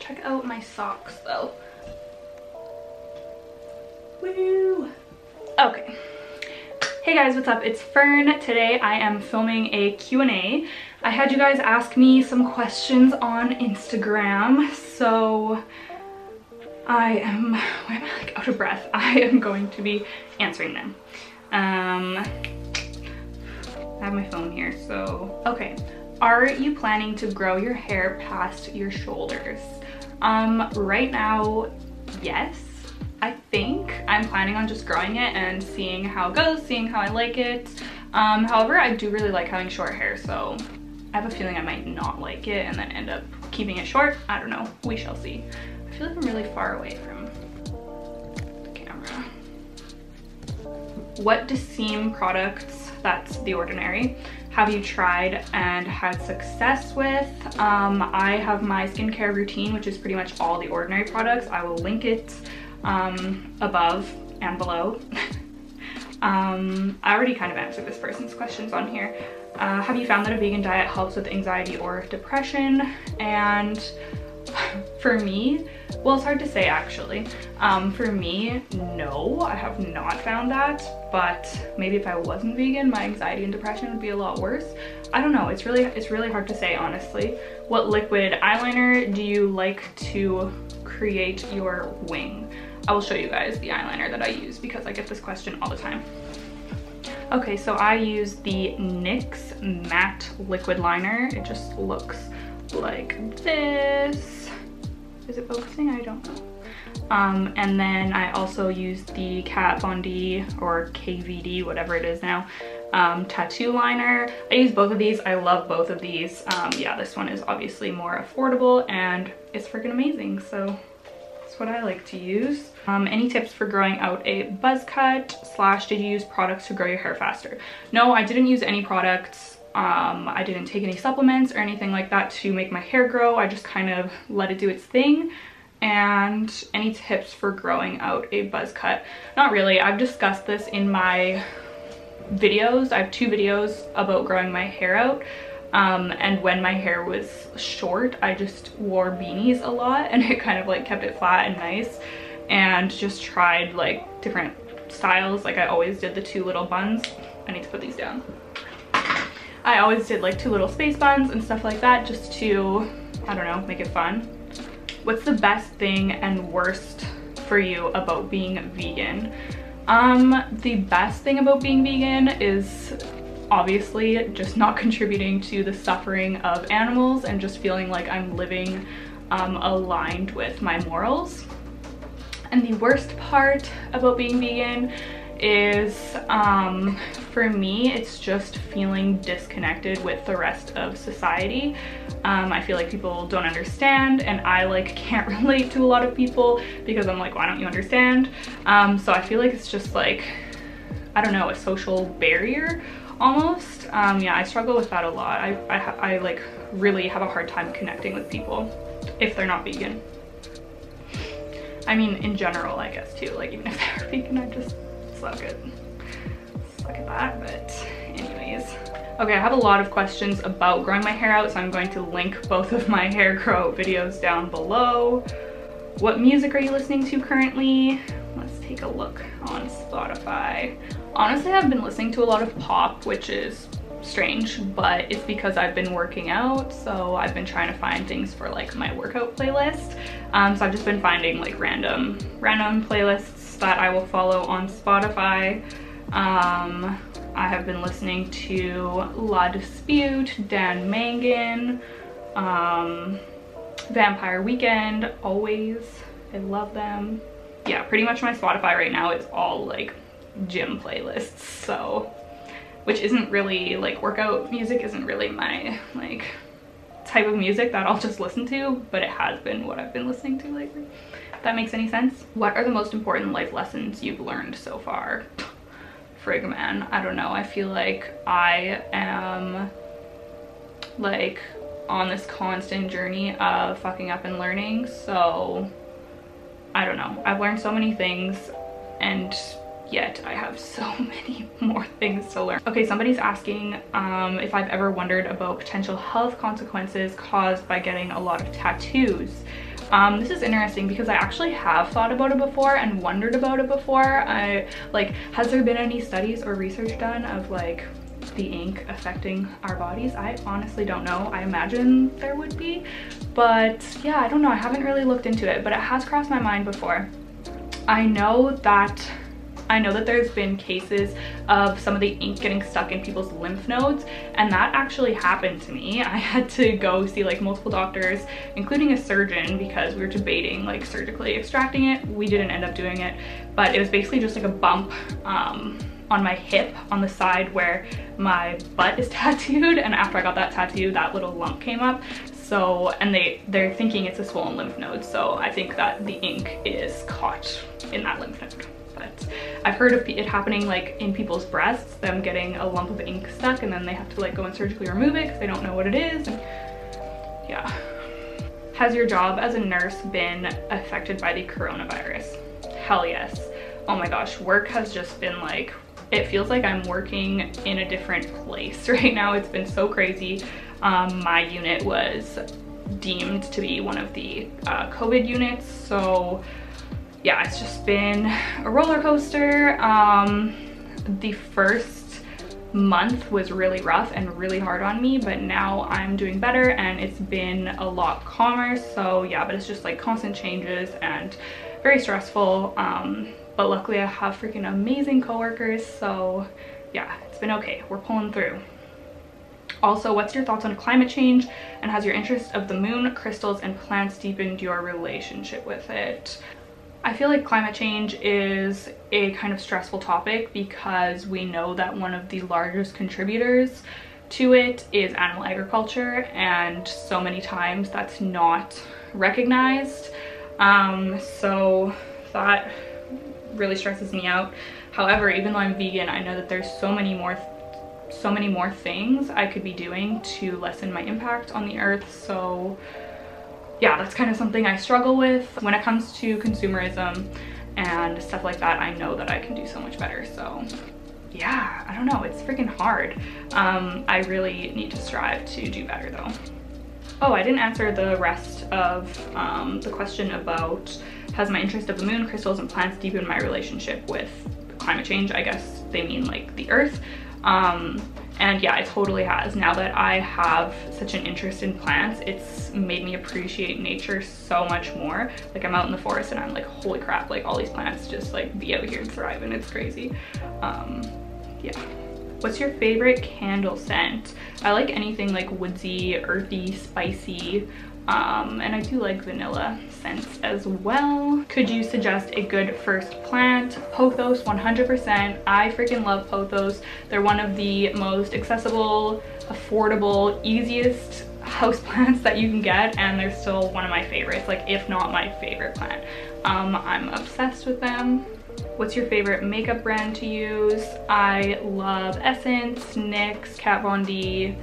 Check out my socks though. Woo! Okay. Hey guys, what's up? It's Fern. Today I am filming a Q&A. I had you guys ask me some questions on Instagram, so I am, why am I like out of breath? I am going to be answering them. I have my phone here, so, okay. Are you planning to grow your hair past your shoulders? Right now, yes. I think I'm planning on just growing it and seeing how it goes, seeing how I like it. However, I do really like having short hair, so I have a feeling I might not like it and then end up keeping it short. I don't know, we shall see. I feel like I'm really far away from the camera. What Decem products, that's The Ordinary, have you tried and had success with? I have my skincare routine, which is pretty much all The Ordinary products. I will link it above and below. I already kind of answered this person's questions on here. Have you found that a vegan diet helps with anxiety or depression? And for me, well, it's hard to say actually. For me, no, I have not found that, but maybe if I wasn't vegan, my anxiety and depression would be a lot worse. I don't know, it's really hard to say, honestly. What liquid eyeliner do you like to create your wing? I will show you guys the eyeliner that I use because I get this question all the time. Okay, so I use the NYX matte liquid liner. It just looks like this. Is it focusing? I don't know. And then I also use the Kat Von D or KVD, whatever it is now, tattoo liner. I use both of these. I love both of these. Yeah, this one is obviously more affordable and it's freaking amazing. So that's what I like to use. Any tips for growing out a buzz cut / did you use products to grow your hair faster? No, I didn't use any products. I didn't take any supplements or anything like that to make my hair grow. I just kind of let it do its thing. And any tips for growing out a buzz cut? Not really. I've discussed this in my videos. I have 2 videos about growing my hair out. And when my hair was short, I just wore beanies a lot and it kind of like kept it flat and nice, and just tried like different styles. Like I always did the 2 little buns. I need to put these down. I always did like 2 little space buns and stuff like that just to, I don't know, make it fun. What's the best thing and worst for you about being vegan? The best thing about being vegan is obviously just not contributing to the suffering of animals and just feeling like I'm living aligned with my morals. And the worst part about being vegan is for me, it's just feeling disconnected with the rest of society. I feel like people don't understand, and I like can't relate to a lot of people because I'm like, why don't you understand? So I feel like it's just like, I don't know, a social barrier almost. Yeah, I struggle with that a lot. I like really have a hard time connecting with people if they're not vegan. I mean, in general, I guess too, like even if they're vegan, I just suck at that, but anyways. Okay, I have a lot of questions about growing my hair out, so I'm going to link both of my hair grow videos down below. What music are you listening to currently? Let's take a look on Spotify. Honestly, I've been listening to a lot of pop, which is strange, but it's because I've been working out, so I've been trying to find things for like my workout playlist. So I've just been finding like random playlists that I will follow on Spotify. I have been listening to La Dispute, Dan Mangan, Vampire Weekend, always. I love them. Yeah, pretty much my Spotify right now is all like gym playlists, so, which isn't really like, workout music isn't really my like type of music that I'll just listen to, but it has been what I've been listening to lately. If that makes any sense. What are the most important life lessons you've learned so far? Frig, man, I don't know. I feel like I am like on this constant journey of fucking up and learning, so I don't know. I've learned so many things and yet I have so many more things to learn. Okay, somebody's asking if I've ever wondered about potential health consequences caused by getting a lot of tattoos. This is interesting because I actually have thought about it before and wondered about it before. Has there been any studies or research done of like the ink affecting our bodies? I honestly don't know. I imagine there would be, but yeah, I don't know. I haven't really looked into it, but it has crossed my mind before. I know that there's been cases of some of the ink getting stuck in people's lymph nodes, and that actually happened to me. I had to go see like multiple doctors, including a surgeon, because we were debating like surgically extracting it. We didn't end up doing it, but it was basically just like a bump on my hip on the side where my butt is tattooed, and after I got that tattoo, that little lump came up. So, and they're thinking it's a swollen lymph node, so I think that the ink is caught in that lymph node. But I've heard of it happening like in people's breasts, them getting a lump of ink stuck, and then they have to like go and surgically remove it because they don't know what it is. And yeah. Has your job as a nurse been affected by the coronavirus? Hell yes. Oh my gosh, work has just been like, it feels like I'm working in a different place right now. It's been so crazy. My unit was deemed to be one of the COVID units, so yeah, it's just been a roller coaster. The first month was really rough and really hard on me, but now I'm doing better and it's been a lot calmer. So yeah, but it's just like constant changes and very stressful. But luckily I have freaking amazing coworkers, so yeah, it's been okay. We're pulling through. Also, what's your thoughts on climate change, and has your interest of the moon, crystals, and plants deepened your relationship with it? I feel like climate change is a kind of stressful topic because we know that one of the largest contributors to it is animal agriculture, and so many times that's not recognized. So that really stresses me out. However, even though I'm vegan, I know that there's so many more things I could be doing to lessen my impact on the earth. So yeah, that's kind of something I struggle with when it comes to consumerism and stuff like that. I know that I can do so much better. So yeah, I don't know, it's freaking hard. I really need to strive to do better though. Oh, I didn't answer the rest of the question about has my interest of the moon, crystals, and plants deepened my relationship with climate change. I guess they mean like the earth. And yeah, it totally has. Now that I have such an interest in plants, it's made me appreciate nature so much more. Like I'm out in the forest and I'm like, holy crap, like all these plants just like be out here and thrive, and it's crazy. Yeah. What's your favorite candle scent? I like anything like woodsy, earthy, spicy, and I do like vanilla scents as well. Could you suggest a good first plant? Pothos, 100%. I freaking love pothos. They're one of the most accessible, affordable, easiest houseplants that you can get, and they're still one of my favorites, like if not my favorite plant. I'm obsessed with them. What's your favorite makeup brand to use? I love Essence, NYX, Kat Von D.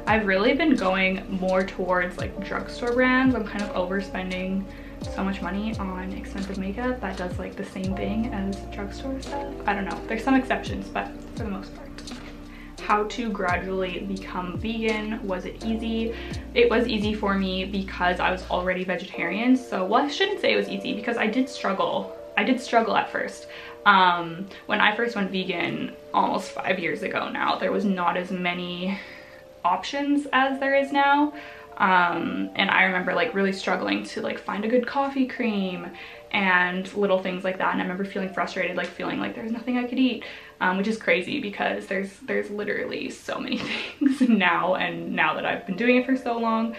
I've really been going more towards like drugstore brands. I'm kind of overspending so much money on expensive makeup that does like the same thing as drugstore stuff. I don't know, there's some exceptions, but for the most part. How to gradually become vegan. Was it easy? It was easy for me because I was already vegetarian. So, well, I shouldn't say it was easy because I did struggle. I did struggle at first. When I first went vegan almost 5 years ago now, there was not as many options as there is now. And I remember like really struggling to like find a good coffee cream and little things like that. And I remember feeling frustrated, like feeling like there's nothing I could eat, which is crazy because there's literally so many things now, and now that I've been doing it for so long.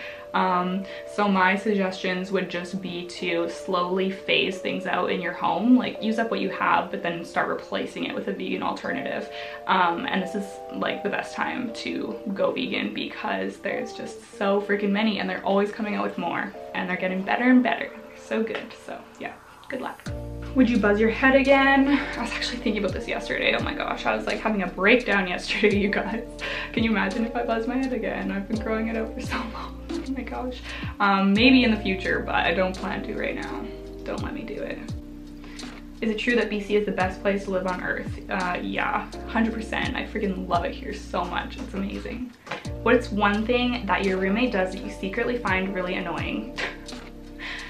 So my suggestions would just be to slowly phase things out in your home, like use up what you have, but then start replacing it with a vegan alternative. And this is like the best time to go vegan because there's just so freaking many, and they're always coming out with more, and they're getting better and better. They're so good. So yeah, good luck. Would you buzz your head again? I was actually thinking about this yesterday. Oh my gosh, I was like having a breakdown yesterday, you guys. Can you imagine if I buzz my head again? I've been growing it out for so long. Oh my gosh. Maybe in the future, but I don't plan to right now. Don't let me do it. Is it true that BC is the best place to live on earth? Yeah, 100%. I freaking love it here so much. It's amazing. What's one thing that your roommate does that you secretly find really annoying?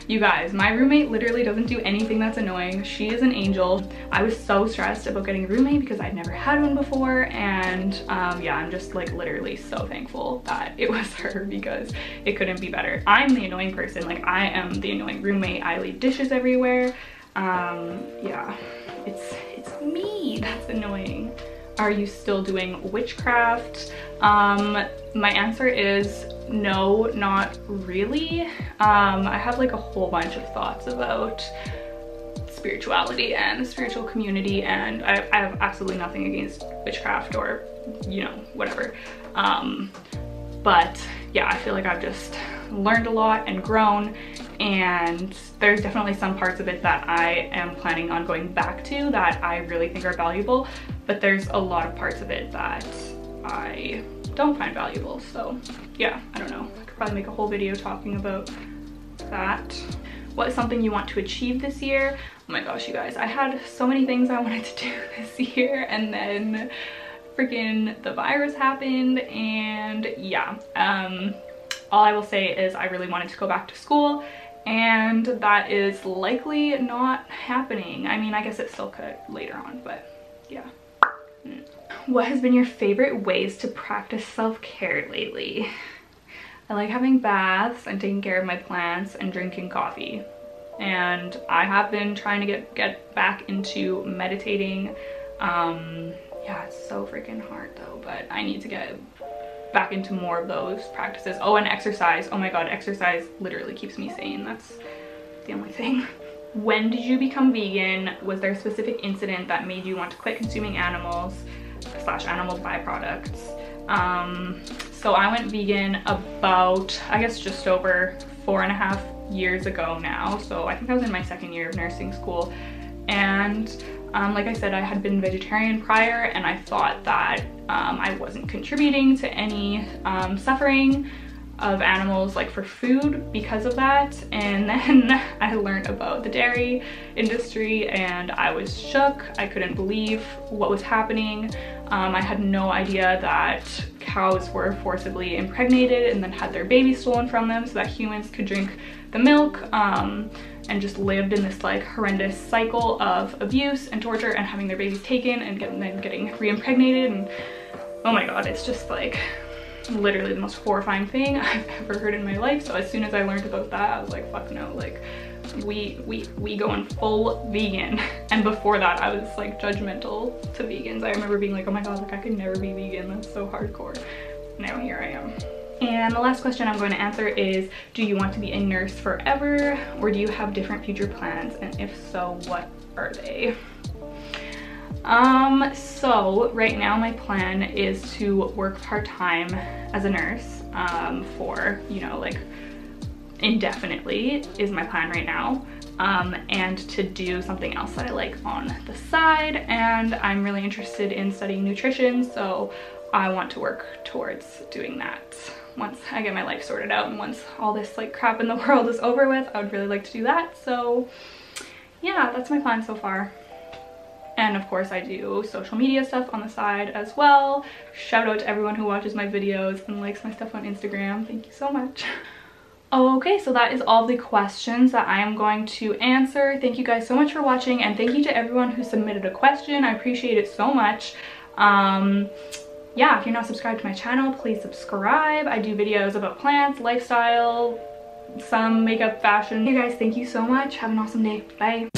You guys, my roommate literally doesn't do anything that's annoying. She is an angel. I was so stressed about getting a roommate because I'd never had one before, and yeah, I'm just like literally so thankful that it was her because it couldn't be better. I'm the annoying person. Like, I am the annoying roommate. I leave dishes everywhere. Yeah, it's me that's annoying. Are you still doing witchcraft? My answer is no, not really. I have like a whole bunch of thoughts about spirituality and the spiritual community, and I have absolutely nothing against witchcraft or, you know, whatever. But yeah, I feel like I've just learned a lot and grown, and there's definitely some parts of it that I am planning on going back to that I really think are valuable, but there's a lot of parts of it that I don't find valuable. So yeah, I don't know. I could probably make a whole video talking about that. What is something you want to achieve this year? Oh my gosh, you guys, I had so many things I wanted to do this year, and then freaking the virus happened, and yeah, all I will say is I really wanted to go back to school, and that is likely not happening. I mean, I guess it still could later on, but yeah. What has been your favorite ways to practice self-care lately? I like having baths and taking care of my plants and drinking coffee. And I have been trying to get back into meditating. Yeah, it's so freaking hard though, but I need to get back into more of those practices. Oh, and exercise. Oh my god, exercise literally keeps me sane. That's the only thing. When did you become vegan? Was there a specific incident that made you want to quit consuming animals / animal byproducts? So I went vegan about, I guess, just over 4.5 years ago now. So I think I was in my 2nd year of nursing school, and like I said, I had been vegetarian prior, and I thought that I wasn't contributing to any suffering of animals like for food because of that. And then I learned about the dairy industry and I was shook. I couldn't believe what was happening. I had no idea that cows were forcibly impregnated and then had their babies stolen from them so that humans could drink the milk, and just lived in this like horrendous cycle of abuse and torture and having their babies taken and then getting re-impregnated. And oh my god, it's just like literally the most horrifying thing I've ever heard in my life. So as soon as I learned about that, I was like, fuck no, like we going full vegan. And before that, I was like judgmental to vegans. I remember being like, oh my god, like I could never be vegan, that's so hardcore. Now here I am. And the last question I'm going to answer is, do you want to be a nurse forever, or do you have different future plans? And if so, what are they? So right now my plan is to work part-time as a nurse for, you know, like indefinitely is my plan right now, and to do something else that I like on the side. And I'm really interested in studying nutrition, so I want to work towards doing that once I get my life sorted out, and once all this like crap in the world is over with. I would really like to do that. So yeah, that's my plan so far. And of course I do social media stuff on the side as well. Shout out to everyone who watches my videos and likes my stuff on Instagram. Thank you so much. Okay, so that is all the questions that I am going to answer. Thank you guys so much for watching, and thank you to everyone who submitted a question. I appreciate it so much. Yeah, if you're not subscribed to my channel, please subscribe. I do videos about plants, lifestyle, some makeup, fashion. Hey guys, thank you so much. Have an awesome day. Bye.